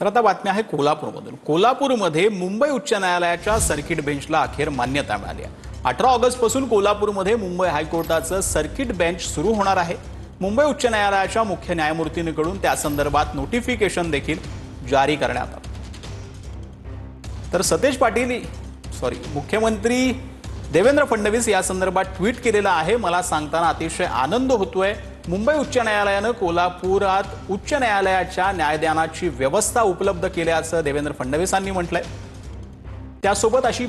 तर आता बातमी आहे कोल्हापूरमधून। कोल्हापूरमध्ये मुंबई उच्च न्यायालयाच्या सर्किट बेंचला अखेर मान्यता मिळाली आहे। 18 ऑगस्ट पासून कोल्हापूरमध्ये मुंबई हायकोर्टाचं सर्किट बेंच सुरू होणार आहे। मुंबई उच्च न्यायालयाच्या मुख्य न्यायमूर्तींकडून त्या संदर्भात नोटिफिकेशन देखील जारी करण्यात आलं। तर मुख्यमंत्री देवेंद्र फडणवीस या संदर्भात ट्विट केलेलं आहे। मला सांगताना अतिशय आनंद होतोय। मुंबई उच्च न्यायालयाने कोल्हापुरात उच्च न्यायालयाच्या न्यायदानाची व्यवस्था उपलब्ध केल्याचं देवेंद्र फडणवीसांनी म्हटलंय। त्यासोबत अशी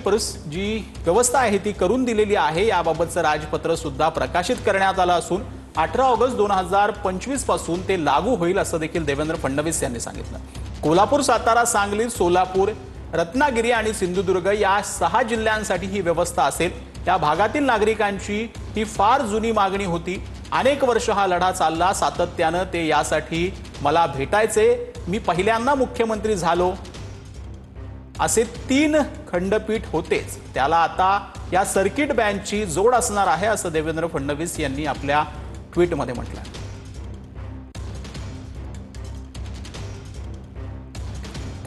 जी व्यवस्था आहे ती करून दिलेली आहे। याबाबतचं राजपत्र सुद्धा प्रकाशित करण्यात आलं असून 18 ऑगस्ट 2025 पासून ते लागू होईल असं देखील देवेंद्र फडणवीस यांनी सांगितलं। कोल्हापूर, सातारा, सांगली, सोलापूर, रत्नागिरी आणि सिंधुदुर्ग या 6 जिल्ह्यांसाठी ही व्यवस्था असेल। त्या भागातील नागरिकांची ही फार जुनी मागणी होती। अनेक वर्ष हा लढा चालला, सातत्याने ते यासाठी मला भेटायचे। मी पहिल्यांदा मुख्यमंत्री झालो। असे 3 खंडपीठ होतेच, त्याला आता या सर्किट बेंचची जोड असणार आहे असं देवेंद्र फडणवीस यांनी आपल्या ट्विटमध्ये म्हटलं।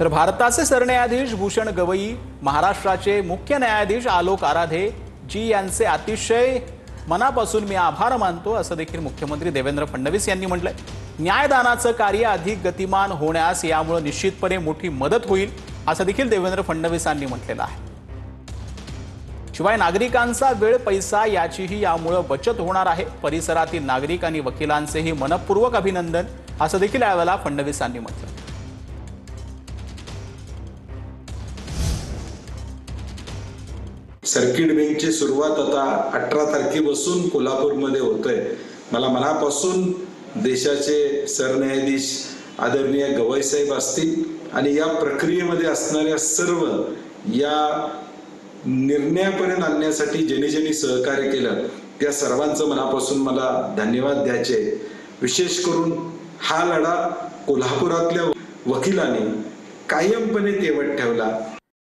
तर भारताचे सरन्यायाधीश भूषण गवई, महाराष्ट्राचे मुख्य न्यायाधीश आलोक आराधे जी यांचे अतिशय मनापासून मी आभार मानतो असं देखील मुख्यमंत्री देवेंद्र फडणवीस यांनी म्हटलंय। न्यायदानाचं कार्य अधिक गतिमान होण्यास यामुळे निश्चितपणे मोठी मदत होईल असं देखील देवेंद्र फडणवीसांनी म्हटलेलं आहे। शिवाय नागरिकांचा वेळ, पैसा याचीही यामुळे बचत होणार आहे। परिसरातील नागरिक आणि वकिलांचेही मनपूर्वक अभिनंदन असं देखील यावेळेला फडणवीसांनी म्हटलं। सर्किट बेंचची सुरुवात आता 18 तारखेपासून कोल्हापूरमध्ये होतोय। मला मनापासून देशाचे सरन्यायाधीश आदरणीय गवई साहेब असतील आणि या प्रक्रियेमध्ये असणाऱ्या सर्व या निर्णयापर्यंत आणण्यासाठी ज्यांनी सहकार्य केलं त्या सर्वांचं मनापासून मला धन्यवाद द्यायचे। विशेष करून हा लढा कोल्हापुरातल्या वकिलांनी कायमपणे तेवत ठेवला।